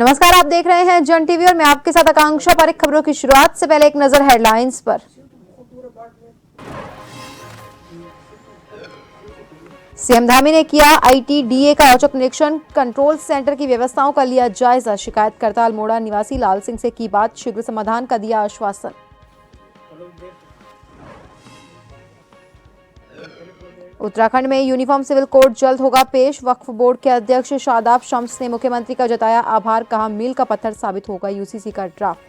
नमस्कार, आप देख रहे हैं जन टीवी और मैं आपके साथ आकांक्षा पारिक। खबरों की शुरुआत से पहले एक नजर हेडलाइंस पर। सीएम धामी ने किया आईटीडीए का औचक निरीक्षण, कंट्रोल सेंटर की व्यवस्थाओं का लिया जायजा। शिकायतकर्ता अल्मोड़ा निवासी लाल सिंह से की बात, शीघ्र समाधान का दिया आश्वासन। उत्तराखंड में यूनिफॉर्म सिविल कोड जल्द होगा पेश। वक्फ बोर्ड के अध्यक्ष शादाब शम्स ने मुख्यमंत्री का जताया आभार, कहा मील का पत्थर साबित होगा यूसीसी का ड्राफ्ट।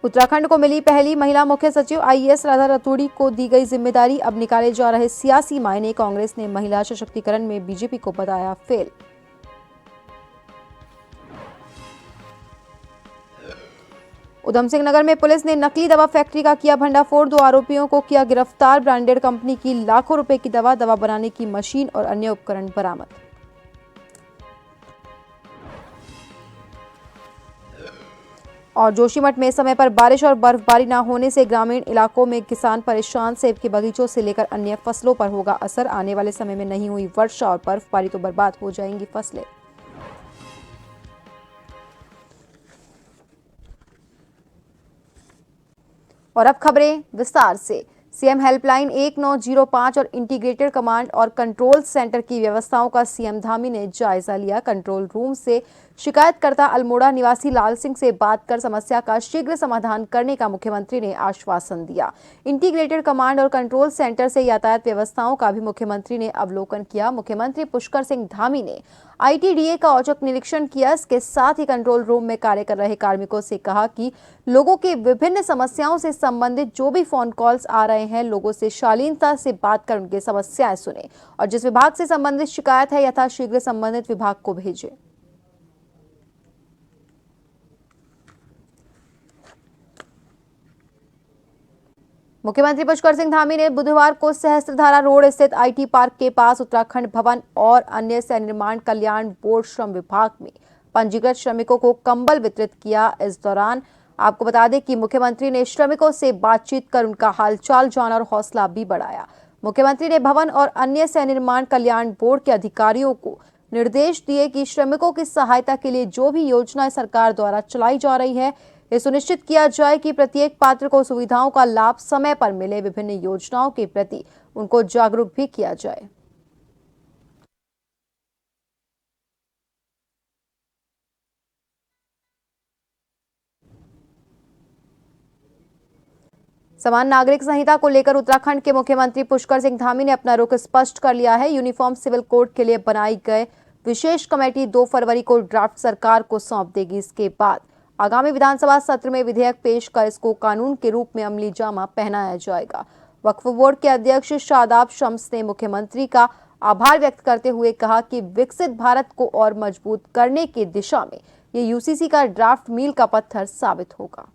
उत्तराखंड को मिली पहली महिला मुख्य सचिव, आईएएस राधा रतूड़ी को दी गई जिम्मेदारी। अब निकाले जा रहे सियासी मायने, कांग्रेस ने महिला सशक्तिकरण में बीजेपी को बताया फेल। उधम सिंह नगर में पुलिस ने नकली दवा फैक्ट्री का किया भंडाफोड़, 2 आरोपियों को किया गिरफ्तार। ब्रांडेड कंपनी की लाखों रुपए की दवा बनाने की मशीन और अन्य उपकरण बरामद। और जोशीमठ में समय पर बारिश और बर्फबारी न होने से ग्रामीण इलाकों में किसान परेशान। सेब के बगीचों से लेकर अन्य फसलों पर होगा असर। आने वाले समय में नहीं हुई वर्षा और बर्फबारी तो बर्बाद हो जाएंगी फसलें। और अब खबरें विस्तार से। सीएम हेल्पलाइन 1905 और इंटीग्रेटेड कमांड और कंट्रोल सेंटर की व्यवस्थाओं का सीएम धामी ने जायजा लिया। कंट्रोल रूम से शिकायतकर्ता अल्मोड़ा निवासी लाल सिंह से बात कर समस्या का शीघ्र समाधान करने का मुख्यमंत्री ने आश्वासन दिया। इंटीग्रेटेड कमांड और कंट्रोल सेंटर से यातायात व्यवस्थाओं का भी मुख्यमंत्री ने अवलोकन किया। मुख्यमंत्री पुष्कर सिंह धामी ने आईटीडीए का औचक निरीक्षण किया। इसके साथ ही कंट्रोल रूम में कार्य कर रहे कार्मिकों से कहा कि लोगों की विभिन्न समस्याओं से संबंधित जो भी फोन कॉल्स आ रहे हैं, लोगों से शालीनता से बात कर उनकी समस्याएं सुने और जिस विभाग से संबंधित शिकायत है यथाशीघ्र संबंधित विभाग को भेजे। मुख्यमंत्री पुष्कर सिंह धामी ने बुधवार को सहस्त्रधारा रोड स्थित आईटी पार्क के पास उत्तराखंड भवन और अन्य सनिर्माण कल्याण बोर्ड श्रम विभाग में पंजीकृत श्रमिकों को कंबल वितरित किया। इस दौरान आपको बता दें कि मुख्यमंत्री ने श्रमिकों से बातचीत कर उनका हालचाल जाना और हौसला भी बढ़ाया। मुख्यमंत्री ने भवन और अन्य सनिर्माण कल्याण बोर्ड के अधिकारियों को निर्देश दिए कि श्रमिकों की सहायता के लिए जो भी योजनाएं सरकार द्वारा चलाई जा रही है, ये सुनिश्चित किया जाए कि प्रत्येक पात्र को सुविधाओं का लाभ समय पर मिले। विभिन्न योजनाओं के प्रति उनको जागरूक भी किया जाए। समान नागरिक संहिता को लेकर उत्तराखंड के मुख्यमंत्री पुष्कर सिंह धामी ने अपना रुख स्पष्ट कर लिया है। यूनिफॉर्म सिविल कोड के लिए बनाई गए विशेष कमेटी 2 फरवरी को ड्राफ्ट सरकार को सौंप देगी। इसके बाद आगामी विधानसभा सत्र में विधेयक पेश कर इसको कानून के रूप में अमली जामा पहनाया जाएगा। वक्फ बोर्ड के अध्यक्ष शादाब शम्स ने मुख्यमंत्री का आभार व्यक्त करते हुए कहा कि विकसित भारत को और मजबूत करने की दिशा में ये यूसीसी का ड्राफ्ट मील का पत्थर साबित होगा।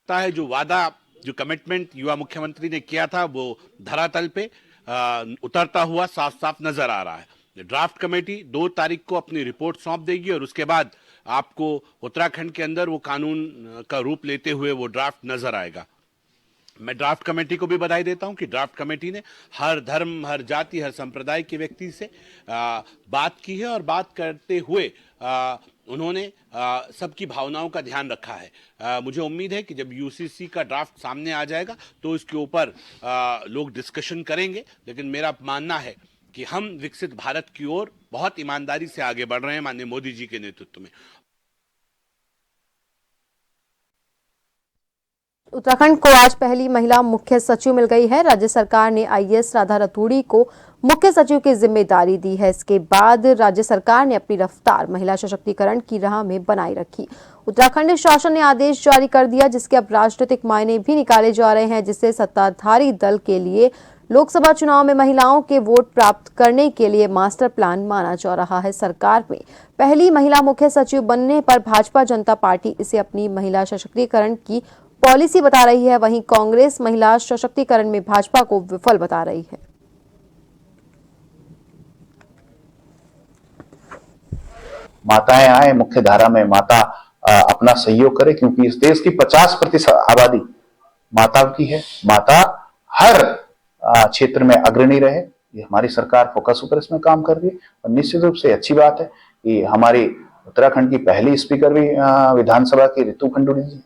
है जो वादा, जो कमिटमेंट युवा मुख्यमंत्री ने किया था वो धरातल पे उतरता हुआ साफ साफ नजर आ रहा है। ड्राफ्ट कमेटी 2 तारीख को अपनी रिपोर्ट सौंप देगी और उसके बाद आपको उत्तराखंड के अंदर वो कानून का रूप लेते हुए वो ड्राफ्ट नजर आएगा। मैं ड्राफ्ट कमेटी को भी बधाई देता हूं कि ड्राफ्ट कमेटी ने हर धर्म, हर जाति, हर संप्रदाय के व्यक्ति से बात की है और बात करते हुए उन्होंने सबकी भावनाओं का ध्यान रखा है। मुझे उम्मीद है कि जब यूसीसी का ड्राफ्ट सामने आ जाएगा तो इसके ऊपर लोग डिस्कशन करेंगे, लेकिन मेरा मानना है कि हम विकसित भारत की ओर बहुत ईमानदारी से आगे बढ़ रहे हैं माननीय मोदी जी के नेतृत्व में। उत्तराखंड को आज पहली महिला मुख्य सचिव मिल गई है। राज्य सरकार ने आईएएस राधा रतूड़ी को मुख्य सचिव की जिम्मेदारी दी है। इसके बाद राज्य सरकार ने अपनी रफ्तार महिला सशक्तिकरण की राह में बनाए रखी। उत्तराखंड शासन ने आदेश जारी कर दिया जिसके अब राजनीतिक मायने भी निकाले जा रहे हैं, जिससे सत्ताधारी दल के लिए लोकसभा चुनाव में महिलाओं के वोट प्राप्त करने के लिए मास्टर प्लान माना जा रहा है। सरकार में पहली महिला मुख्य सचिव बनने पर भाजपा जनता पार्टी इसे अपनी महिला सशक्तिकरण की पॉलिसी बता रही है, वहीं कांग्रेस महिला सशक्तिकरण में भाजपा को विफल बता रही है। माताएं आए मुख्य धारा में, माता अपना सहयोग करे, क्योंकि इस देश की 50% आबादी माता की है। माता हर क्षेत्र में अग्रणी रहे, ये हमारी सरकार फोकस होकर इसमें काम कर रही है। और निश्चित रूप से अच्छी बात है कि हमारी उत्तराखंड की पहली स्पीकर भी विधानसभा की रितु खंडूड़ी जी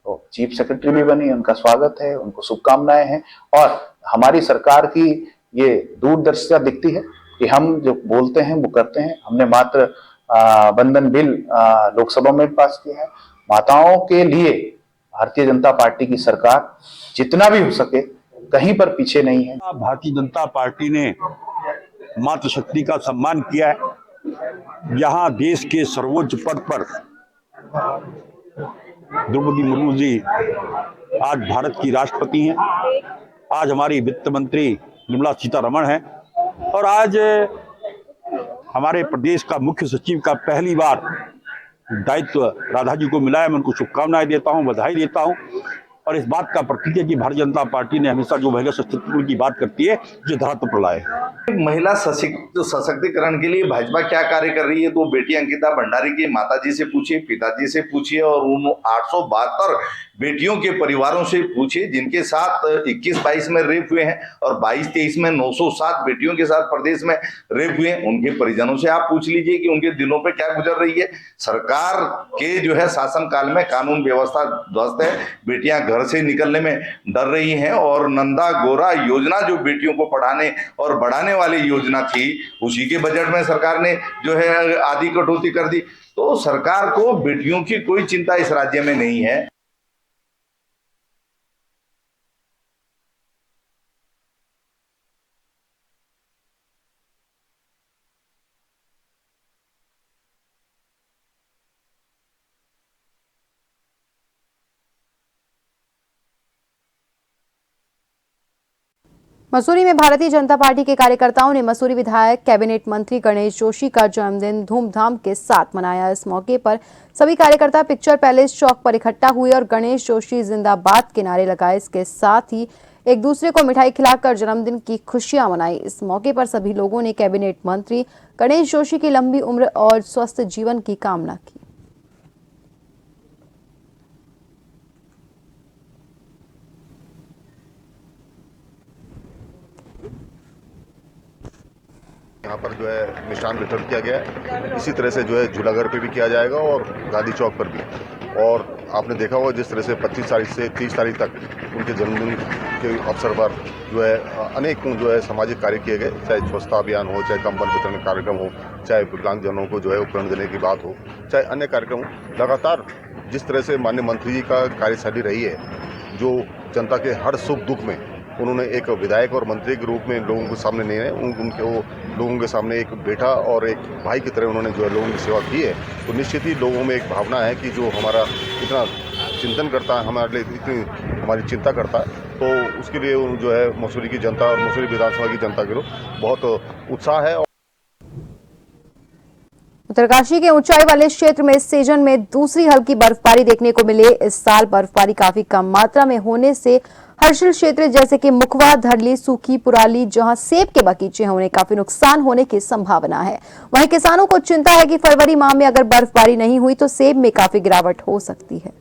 तो चीफ सेक्रेटरी भी बनी, उनका स्वागत है, उनको शुभकामनाएं हैं। और हमारी सरकार की ये दूरदर्शिता दिखती है कि हम जो बोलते हैं वो करते हैं। हमने मात्र बंधन बिल लोकसभा में पास किया है। माताओं के लिए भारतीय जनता पार्टी की सरकार जितना भी हो सके कहीं पर पीछे नहीं है। भारतीय जनता पार्टी ने मातृशक्ति का सम्मान किया है। यहाँ देश के सर्वोच्च पद पर द्रौपदी मुर्मू जी आज भारत की राष्ट्रपति हैं। आज हमारी वित्त मंत्री निर्मला सीतारमण हैं और आज हमारे प्रदेश का मुख्य सचिव का पहली बार दायित्व राधा जी को मिला है। मैं उनको शुभकामनाएं देता हूं, बधाई देता हूं। और इस बात का प्रतीक है कि भारतीय जनता पार्टी ने हमेशा जो महिला सशक्तिकरण की बात करती है उसे धरातल पर लाए। महिला सशक्तिकरण के लिए भाजपा क्या कार्य कर रही है तो बेटी अंकिता भंडारी की माताजी से पूछिए, पिताजी से पूछिए और उन 872 बेटियों के परिवारों से पूछिए जिनके साथ 21-22 में रेप हुए हैं और 22-23 में 907 बेटियों के साथ प्रदेश में रेप हुए हैं। उनके परिजनों से आप पूछ लीजिए कि उनके दिलों पे क्या गुजर रही है। सरकार के जो है शासन काल में कानून व्यवस्था ध्वस्त है, बेटियां घर से निकलने में डर रही हैं और नंदा गोरा योजना जो बेटियों को पढ़ाने और बढ़ाने वाली योजना थी उसी के बजट में सरकार ने जो है आधी कटौती कर दी। तो सरकार को बेटियों की कोई चिंता इस राज्य में नहीं है। मसूरी में भारतीय जनता पार्टी के कार्यकर्ताओं ने मसूरी विधायक कैबिनेट मंत्री गणेश जोशी का जन्मदिन धूमधाम के साथ मनाया। इस मौके पर सभी कार्यकर्ता पिक्चर पैलेस चौक पर इकट्ठा हुए और गणेश जोशी जिंदाबाद के नारे लगाए। इसके साथ ही एक दूसरे को मिठाई खिलाकर जन्मदिन की खुशियां मनाई। इस मौके पर सभी लोगों ने कैबिनेट मंत्री गणेश जोशी की लंबी उम्र और स्वस्थ जीवन की कामना की। यहाँ पर जो है मिष्ठान वितरण किया गया है। इसी तरह से जो है झूलाघर पे भी किया जाएगा और गांधी चौक पर भी। और आपने देखा होगा जिस तरह से 25 तारीख से 30 तारीख तक उनके जन्मदिन के अवसर पर जो है अनेक जो है सामाजिक कार्य किए गए, चाहे स्वच्छता अभियान हो, चाहे कंबल वितरण कार्यक्रम हो, चाहे विकलांगजनों को जो है उपकरण देने की बात हो, चाहे अन्य कार्यक्रम हो। लगातार जिस तरह से माननीय मंत्री जी का कार्यशैली रही है, जो जनता के हर सुख दुख में उन्होंने एक विधायक और मंत्री के रूप में लोगों के सामने नहीं है, उनके वो लोगों के सामने एक बेटा और एक भाई की तरह उन्होंने जो है लोगों की सेवा की है। तो निश्चित ही लोगों में एक भावना है कि जो हमारा इतना चिंतन करता है, हमारे लिए इतनी हमारी चिंता करता है, तो उसके लिए जो है मसूरी की जनता और मसूरी विधानसभा की जनता के लोग बहुत उत्साह है। उत्तरकाशी के ऊंचाई वाले क्षेत्र में इस सीजन में दूसरी हल्की बर्फबारी देखने को मिले। इस साल बर्फबारी काफी कम मात्रा में होने से हर्षिल क्षेत्र जैसे कि मुखवा, धरली, सूखी, पुराली, जहां सेब के बगीचे हैं, उन्हें काफी नुकसान होने की संभावना है। वहीं किसानों को चिंता है कि फरवरी माह में अगर बर्फबारी नहीं हुई तो सेब में काफी गिरावट हो सकती है।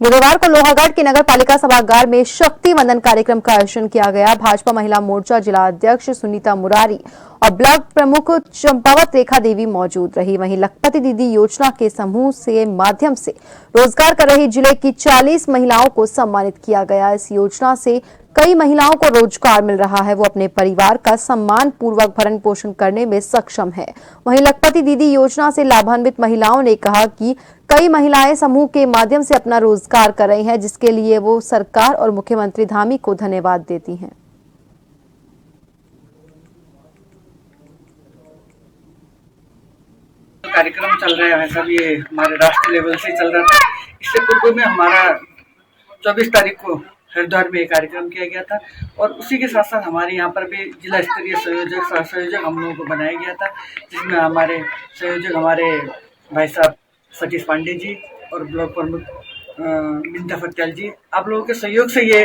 बुधवार को लोहागढ़ के नगर पालिका सभागार में शक्ति वंदन कार्यक्रम का आयोजन किया गया। भाजपा महिला मोर्चा जिला अध्यक्ष सुनीता मुरारी और ब्लॉक प्रमुख चंपावत रेखा देवी मौजूद रही। वहीं लखपति दीदी योजना के समूह से माध्यम से रोजगार कर रही जिले की 40 महिलाओं को सम्मानित किया गया। इस योजना से कई महिलाओं को रोजगार मिल रहा है, वो अपने परिवार का सम्मान पूर्वक भरण पोषण करने में सक्षम है। वहीं लखपति दीदी योजना से लाभान्वित महिलाओं ने कहा कि कई महिलाएं समूह के माध्यम से अपना रोजगार कर रही हैं, जिसके लिए वो सरकार और मुख्यमंत्री धामी को धन्यवाद देती हैं। कार्यक्रम चल रहा है, सब ये हमारे राष्ट्रीय लेवल से चल रहा था। इससे पूर्व में हमारा 24 तारीख को हरिद्वार में एक कार्यक्रम किया गया था और उसी के साथ साथ हमारे यहाँ पर भी जिला स्तरीय संयोजक सह संयोजक हम लोगों को बनाया गया था, जिसमें हमारे संयोजक हमारे भाई साहब सतीश पांडे जी और ब्लॉक प्रमुख बिंदा फत्याल जी, आप लोगों के सहयोग से ये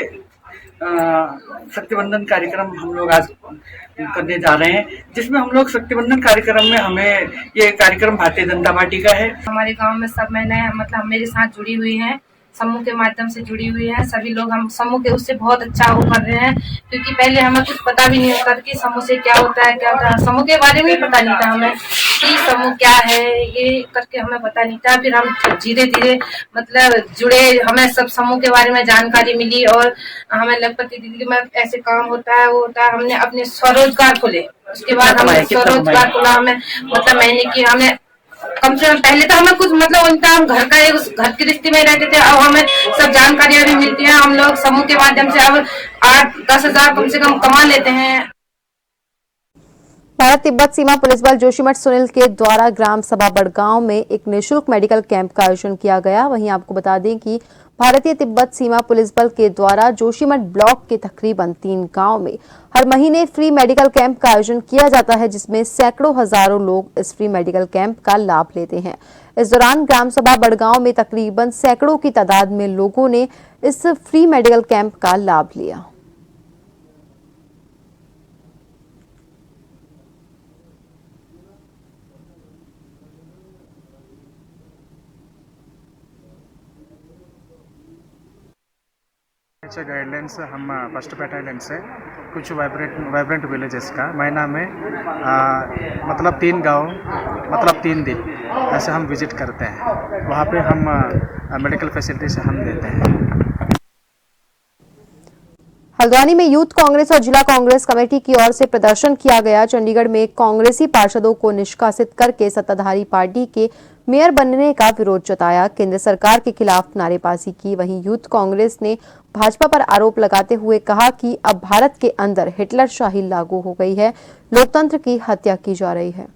शक्तिबंधन कार्यक्रम हम लोग आज करने जा रहे हैं, जिसमें हम लोग शक्तिबंधन कार्यक्रम में हमें ये कार्यक्रम भारतीय जनता पार्टी का है। हमारे गांव में सब महिलाएं मतलब मेरे साथ जुड़ी हुई हैं, समूह के माध्यम से जुड़ी हुई हैं। सभी लोग हम समूह के उससे बहुत अच्छा वो कर रहे हैं, क्योंकि पहले हमें कुछ पता भी नहीं होता कि समूह से क्या होता है, क्या होता है। समूह के बारे में ही पता नहीं था हमें कि समूह क्या है, ये करके हमें पता नहीं था। फिर हम धीरे धीरे मतलब जुड़े, हमें सब समूह के बारे में जानकारी मिली और हमें लगभग दीदी में ऐसे काम होता है, वो होता है। हमने अपने स्वरोजगार खोले, उसके बाद हमने स्वरोजगार खोला। हमें मतलब महीने की हमें कम से कम पहले तो हमें कुछ मतलब उनका हम घर का एक घर की रिश्ते में रहते थे, अब हमें सब जानकारियां भी मिलती हैं। हम लोग समूह के माध्यम से अब 8-10 हजार कम से कम कमा लेते हैं। भारत तिब्बत सीमा पुलिस बल जोशीमठ सुनील के द्वारा ग्राम सभा बड़गांव में एक निःशुल्क मेडिकल कैंप का आयोजन किया गया। वहीं आपको बता दें कि भारतीय तिब्बत सीमा पुलिस बल के द्वारा जोशीमठ ब्लॉक के तकरीबन 3 गांव में हर महीने फ्री मेडिकल कैंप का आयोजन किया जाता है, जिसमें सैकड़ों हजारों लोग इस फ्री मेडिकल कैंप का लाभ लेते हैं। इस दौरान ग्राम सभा बड़गांव में तकरीबन सैकड़ों की तादाद में लोगों ने इस फ्री मेडिकल कैंप का लाभ लिया। गाइडलाइंस हम फर्स्ट बैटालियन से कुछ वाइब्रेंट विलेजेस का महीना में मतलब 3 गांव मतलब 3 दिन ऐसे हम विजिट करते हैं। वहाँ पे हम मेडिकल फैसिलिटीज हम देते हैं। हल्द्वानी में यूथ कांग्रेस और जिला कांग्रेस कमेटी की ओर से प्रदर्शन किया गया। चंडीगढ़ में कांग्रेसी पार्षदों को निष्कासित करके सत्ताधारी पार्टी के मेयर बनने का विरोध जताया, केंद्र सरकार के खिलाफ नारेबाजी की। वहीं यूथ कांग्रेस ने भाजपा पर आरोप लगाते हुए कहा कि अब भारत के अंदर हिटलरशाही लागू हो गई है, लोकतंत्र की हत्या की जा रही है।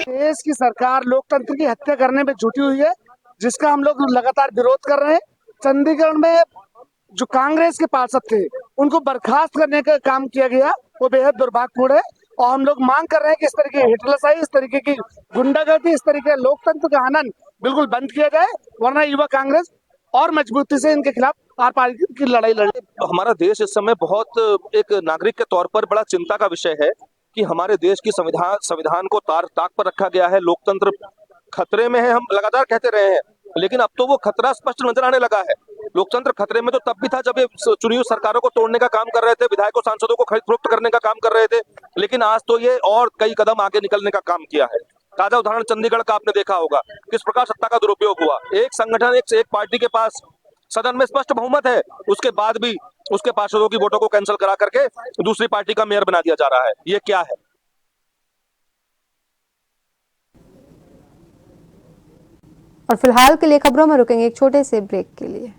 देश की सरकार लोकतंत्र की हत्या करने में जुटी हुई है, जिसका हम लोग लगातार विरोध कर रहे हैं। चंडीगढ़ में जो कांग्रेस के पार्षद थे उनको बर्खास्त करने का काम किया गया, वो बेहद दुर्भाग्यपूर्ण है और हम लोग मांग कर रहे हैं कि इस तरीके की हिटलरशाही, इस तरीके की गुंडागर्दी, इस तरीके लोकतंत्र का हनन बिल्कुल बंद किया जाए, वरना युवा कांग्रेस और मजबूती से इनके खिलाफ आर पार की लड़ाई लड़े। हमारा देश इस समय बहुत एक नागरिक के तौर पर बड़ा चिंता का विषय है कि हमारे देश की संविधान को ताक पर रखा गया है, लोकतंत्र खतरे में है। हम लगातार कहते रहे हैं, लेकिन अब तो वो खतरा स्पष्ट नजर आने लगा है। लोकतंत्र खतरे में तो तब भी था जब ये चुनी हुई सरकारों को तोड़ने का काम कर रहे थे, विधायकों सांसदों को खरीद फरोख्त करने का काम कर रहे थे, लेकिन आज तो ये और कई कदम आगे निकलने का काम किया है। ताजा उदाहरण चंडीगढ़ का आपने देखा होगा, किस प्रकार सत्ता का दुरुपयोग हुआ। एक संगठन एक पार्टी के पास सदन में स्पष्ट बहुमत है, उसके बाद भी उसके पार्षदों की वोटों को कैंसिल करा करके दूसरी पार्टी का मेयर बना दिया जा रहा है। ये क्या है? और फिलहाल के लिए खबरों में रुकेंगे एक छोटे से ब्रेक के लिए।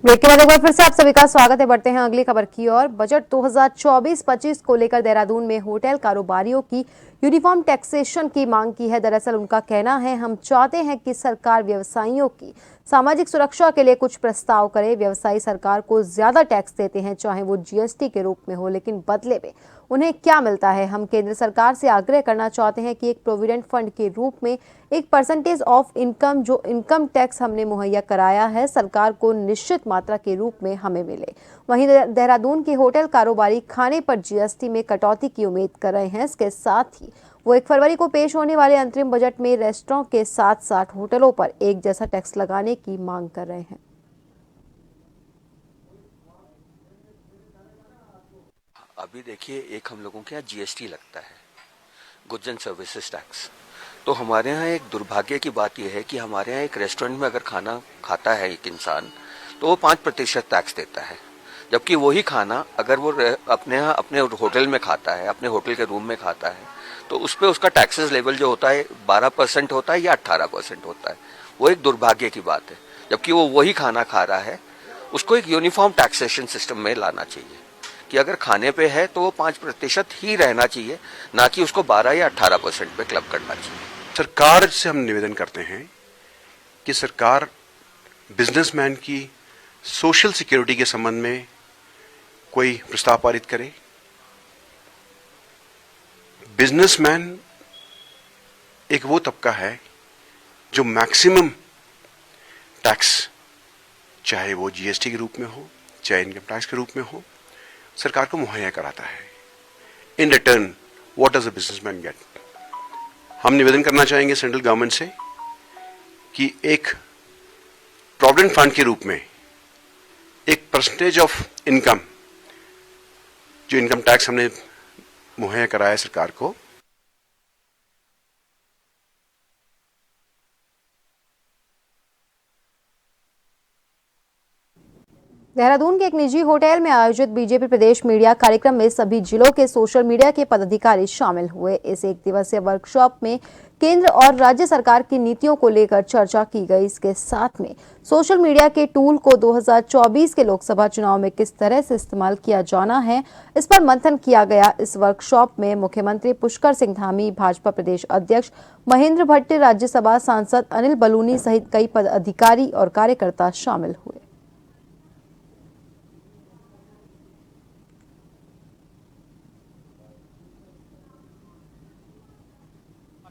ब्रेक के बाद एक बार फिर से आप सभी का स्वागत है। बढ़ते हैं अगली खबर की ओर। बजट 2024-25 को लेकर देहरादून में होटल कारोबारियों की यूनिफॉर्म टैक्सेशन की मांग की है। दरअसल उनका कहना है, हम चाहते हैं कि सरकार व्यवसायियों की सामाजिक सुरक्षा के लिए कुछ प्रस्ताव करे। व्यवसायी सरकार को ज्यादा टैक्स देते हैं, चाहे वो जीएसटी के रूप में हो, लेकिन बदले में उन्हें क्या मिलता है? हम केंद्र सरकार से आग्रह करना चाहते हैं कि एक प्रोविडेंट फंड के रूप में 1% ऑफ इनकम, जो इनकम टैक्स हमने मुहैया कराया है, सरकार को निश्चित मात्रा के रूप में हमें मिले। वहीं देहरादून के होटल कारोबारी खाने पर जीएसटी में कटौती की उम्मीद कर रहे हैं। इसके साथ ही वो 1 फरवरी को पेश होने वाले अंतरिम बजट में रेस्टोरेंट के साथ होटलों पर एक जैसा टैक्स लगाने की मांग कर रहे हैं। अभी देखिए, एक हम लोगों के यहाँ जीएसटी लगता है, गुड्स एंड सर्विसेज टैक्स, तो हमारे यहाँ एक दुर्भाग्य की बात यह है कि हमारे यहाँ एक रेस्टोरेंट में अगर खाना खाता है एक इंसान तो वो 5% टैक्स देता है, जबकि वही खाना अगर वो अपने यहाँ अपने होटल में खाता है, अपने होटल के रूम में खाता है, तो उस पर उसका टैक्सेस लेवल जो होता है 12% होता है या 18% होता है। वो एक दुर्भाग्य की बात है, जबकि वो वही खाना खा रहा है। उसको एक यूनिफॉर्म टैक्सेशन सिस्टम में लाना चाहिए कि अगर खाने पे है तो वो 5% ही रहना चाहिए, ना कि उसको 12 या 18% पे क्लब करना चाहिए। सरकार से हम निवेदन करते हैं कि सरकार बिजनेसमैन की सोशल सिक्योरिटी के संबंध में कोई प्रस्ताव पारित करे। बिजनेसमैन एक वो तबका है जो मैक्सिमम टैक्स, चाहे वो जीएसटी के रूप में हो, चाहे इनकम टैक्स के रूप में हो, सरकार को मुहैया कराता है। In return what does a businessman get? हम निवेदन करना चाहेंगे सेंट्रल गवर्नमेंट से कि एक प्रोविडेंट फंड के रूप में एक परसेंटेज ऑफ इनकम, जो इनकम टैक्स हमने मुहैया कराया सरकार को, देहरादून के एक निजी होटल में आयोजित बीजेपी प्रदेश मीडिया कार्यक्रम में सभी जिलों के सोशल मीडिया के पदाधिकारी शामिल हुए। इस एक दिवसीय वर्कशॉप में केंद्र और राज्य सरकार की नीतियों को लेकर चर्चा की गई। इसके साथ में सोशल मीडिया के टूल को 2024 के लोकसभा चुनाव में किस तरह से इस्तेमाल किया जाना है, इस पर मंथन किया गया। इस वर्कशॉप में मुख्यमंत्री पुष्कर सिंह धामी, भाजपा प्रदेश अध्यक्ष महेंद्र भट्ट, राज्यसभा सांसद अनिल बलूनी सहित कई पदाधिकारी और कार्यकर्ता शामिल हुए।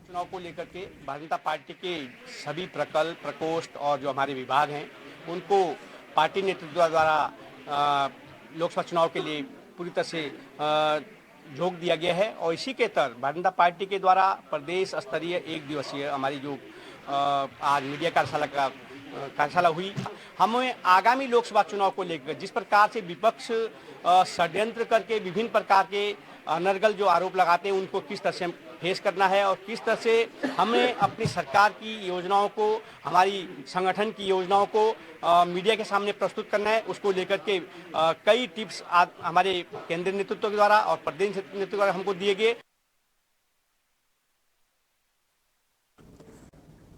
चुनाव को लेकर के भारतीय जनता पार्टी के सभी प्रकल्प, प्रकोष्ठ और जो हमारे विभाग हैं उनको पार्टी नेतृत्व द्वारा लोकसभा चुनाव के लिए पूरी तरह से झोंक दिया गया है। और इसी के तहत भारतीय जनता पार्टी के द्वारा प्रदेश स्तरीय एक दिवसीय हमारी जो आज मीडिया कार्यशाला हुई, हमें आगामी लोकसभा चुनाव को लेकर जिस प्रकार से विपक्ष षड्यंत्र करके विभिन्न प्रकार के अनर्गल जो आरोप लगाते हैं उनको किस तरह से फेस करना है और किस तरह से हमें अपनी सरकार की योजनाओं को, हमारी संगठन की योजनाओं को मीडिया के सामने प्रस्तुत करना है, उसको लेकर के कई टिप्स हमारे केंद्रीय नेतृत्व के द्वारा और प्रदेश नेतृत्व द्वारा हमको दिए गए।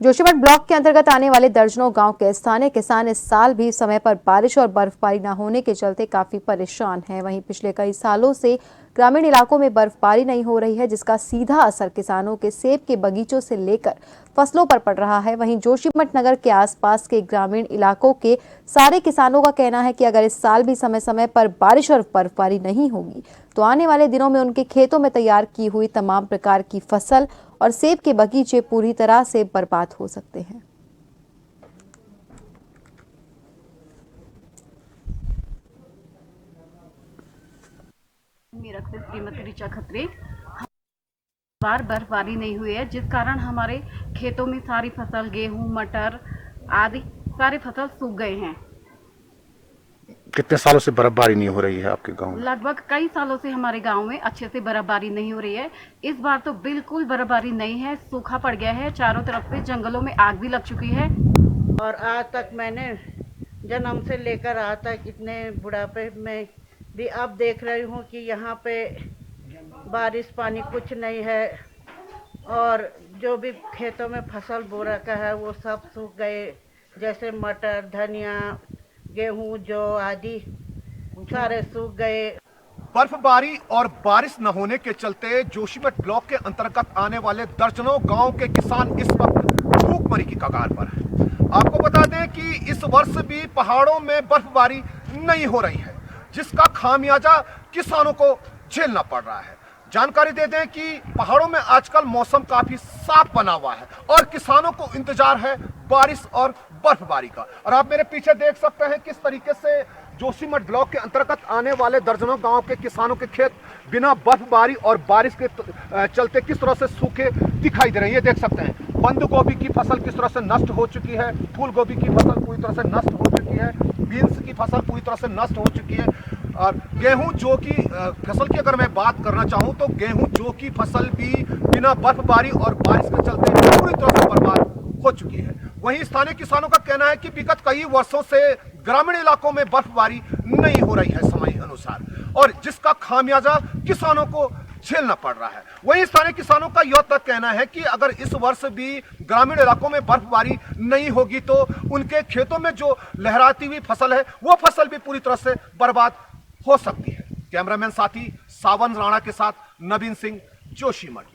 जोशीमठ ब्लॉक के अंतर्गत आने वाले दर्जनों गांव के स्थानीय किसान इस साल भी समय पर बारिश और बर्फबारी न होने के चलते काफी परेशान हैं। वहीं पिछले कई सालों से ग्रामीण इलाकों में बर्फबारी नहीं हो रही है, जिसका सीधा असर किसानों के सेब के बगीचों से लेकर फसलों पर पड़ रहा है। वहीं जोशीमठ नगर के आसपास के ग्रामीण इलाकों के सारे किसानों का कहना है कि अगर इस साल भी समय समय पर बारिश और बर्फबारी नहीं होगी तो आने वाले दिनों में उनके खेतों में तैयार की हुई तमाम प्रकार की फसल और सेब के बगीचे पूरी तरह से बर्बाद हो सकते हैं। मेरठ से श्रीमती ऋचा खत्री। बार बर्फबारी नहीं हुई है, जिस कारण हमारे खेतों में सारी फसल, गेहूं, मटर आदि सारी फसल सूख गए हैं। कितने सालों से बर्फबारी नहीं हो रही है आपके गांव में? लगभग कई सालों से हमारे गांव में अच्छे से बर्फबारी नहीं हो रही है। इस बार तो बिल्कुल बर्फबारी नहीं है, सूखा पड़ गया है, चारों तरफ से जंगलों में आग भी लग चुकी है। और आज तक मैंने जन्म से लेकर आज तक इतने बुढ़ापे में भी अब देख रही हूँ कि यहाँ पे बारिश पानी कुछ नहीं है और जो भी खेतों में फसल बो रखा है वो सब सूख गए, जैसे मटर, धनिया, गेहूं, जौ आदि सारे सूख गए। बर्फबारी और बारिश न होने के चलते जोशीमठ ब्लॉक के अंतर्गत आने वाले दर्जनों गांव के किसान इस वक्त भूखमरी की कगार पर हैं। आपको बता दें कि इस वर्ष भी पहाड़ों में बर्फबारी नहीं हो रही है, जिसका खामियाजा किसानों को झेलना पड़ रहा है। जानकारी दे दें कि पहाड़ों में आजकल मौसम काफी साफ बना हुआ है और किसानों को इंतजार है बारिश और बर्फबारी का। और आप मेरे पीछे देख सकते हैं किस तरीके से जोशीमठ ब्लॉक के अंतर्गत आने वाले दर्जनों गांव के किसानों के खेत बिना बर्फबारी और बारिश के चलते किस तरह से सूखे दिखाई दे रहे हैं। ये देख सकते हैं बंद गोभी की फसल किस तरह से नष्ट हो चुकी है, फूल गोभी की फसल पूरी तरह से नष्ट हो चुकी है, बीन्स की फसल पूरी तरह से नष्ट हो चुकी है। और गेहूं जो की फसल की अगर मैं बात करना चाहूं तो गेहूं जो की फसल भी बिना बर्फबारी और बारिश के चलते पूरी तरह से बर्बाद हो चुकी है। वहीं स्थानीय किसानों का कहना है कि विगत कई वर्षों से ग्रामीण इलाकों में बर्फबारी नहीं हो रही है समय अनुसार और जिसका खामियाजा किसानों को झेलना पड़ रहा है। वहीं स्थानीय किसानों का यह तक कहना है कि अगर इस वर्ष भी ग्रामीण इलाकों में बर्फबारी नहीं होगी तो उनके खेतों में जो लहराती हुई फसल है वो फसल भी पूरी तरह से बर्बाद हो सकती है। कैमरामैन साथी सावन राणा के साथ नवीन सिंह, जोशीमठ।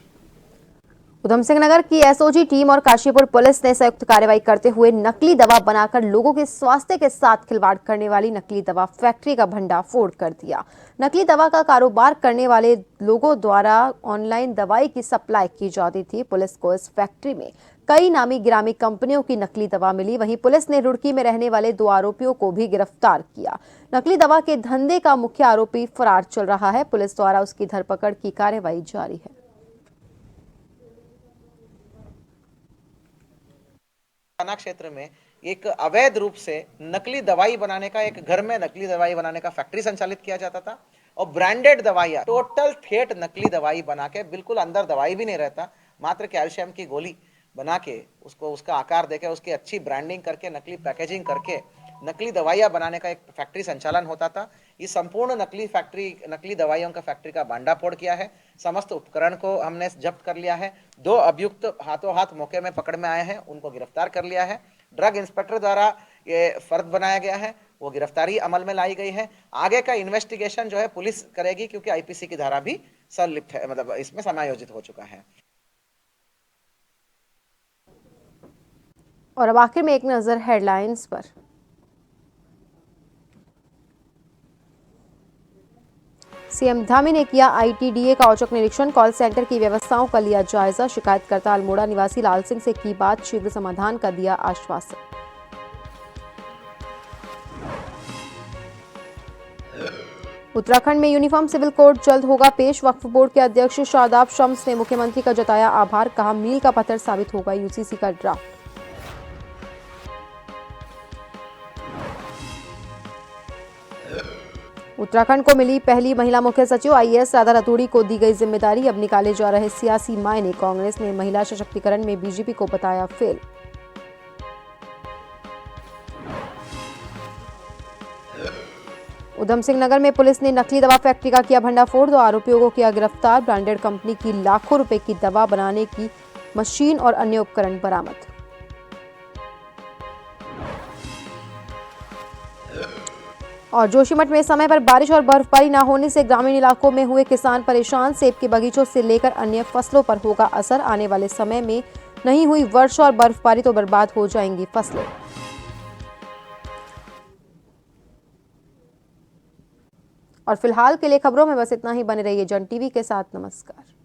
उधम सिंह नगर की एसओजी टीम और काशीपुर पुलिस ने संयुक्त कार्रवाई करते हुए नकली दवा बनाकर लोगों के स्वास्थ्य के साथ खिलवाड़ करने वाली नकली दवा फैक्ट्री का भंडाफोड़ कर दिया। नकली दवा का कारोबार करने वाले लोगों द्वारा ऑनलाइन दवाई की सप्लाई की जाती थी। पुलिस को इस फैक्ट्री में कई नामी गिरामी कंपनियों की नकली दवा मिली। वहीं पुलिस ने रुड़की में रहने वाले 2 आरोपियों को भी गिरफ्तार किया। नकली दवा के धंधे का मुख्य आरोपी फरार चल रहा है। पुलिस द्वारा उसकी धरपकड़ की कार्रवाई जारी है। थाना क्षेत्र में एक अवैध रूप से नकली दवाई बनाने का, एक घर में नकली दवाई बनाने का फैक्ट्री संचालित किया जाता था और ब्रांडेड दवाइयाँ, टोटल ठेठ नकली दवाई बना के, बिल्कुल अंदर दवाई भी नहीं रहता, मात्र कैल्शियम की गोली बना के उसको उसका आकार देके उसकी अच्छी ब्रांडिंग करके नकली पैकेजिंग करके नकली दवाइयाँ बनाने का एक फैक्ट्री संचालन होता था। इस संपूर्ण नकली दवाइयों का फैक्ट्री का भांडाफोड़ किया है। समस्त उपकरण को हमने जब्त कर लिया है। 2 अभियुक्त हाथों हाथ मौके में पकड़ में आए हैं, उनको गिरफ्तार कर लिया है। ड्रग इंस्पेक्टर द्वारा ये फर्द बनाया गया है, वो गिरफ्तारी अमल में लाई गई है। आगे का इन्वेस्टिगेशन जो है पुलिस करेगी क्योंकि आईपीसी की धारा भी संलिप्त है, मतलब इसमें समायोजित हो चुका है। और अब आखिर में एक नजर हेडलाइंस पर। सीएम धामी ने किया आईटीडीए का औचक निरीक्षण, कॉल सेंटर की व्यवस्थाओं का लिया जायजा। शिकायतकर्ता अल्मोड़ा निवासी लाल सिंह से की बात, शीघ्र समाधान का दिया आश्वासन। उत्तराखंड में यूनिफॉर्म सिविल कोड जल्द होगा पेश। वक्फ बोर्ड के अध्यक्ष शादाब शम्स ने मुख्यमंत्री का जताया आभार, कहा मील का पत्थर साबित होगा यूसीसी का ड्राफ्ट। उत्तराखंड को मिली पहली महिला मुख्य सचिव, आईएएस राधा रतूड़ी को दी गई जिम्मेदारी। अब निकाले जा रहे सियासी मायने, कांग्रेस ने महिला सशक्तिकरण में बीजेपी को बताया फेल। उधम सिंह नगर में पुलिस ने नकली दवा फैक्ट्री का किया भंडाफोड़, 2 आरोपियों को किया गिरफ्तार। ब्रांडेड कंपनी की लाखों रुपए की दवा बनाने की मशीन और अन्य उपकरण बरामद। और जोशीमठ में समय पर बारिश और बर्फबारी न होने से ग्रामीण इलाकों में हुए किसान परेशान। सेब के बगीचों से लेकर अन्य फसलों पर होगा असर। आने वाले समय में नहीं हुई वर्षा और बर्फबारी तो बर्बाद हो जाएंगी फसलें। और फिलहाल के लिए खबरों में बस इतना ही। बने रहिए जन टीवी के साथ। नमस्कार।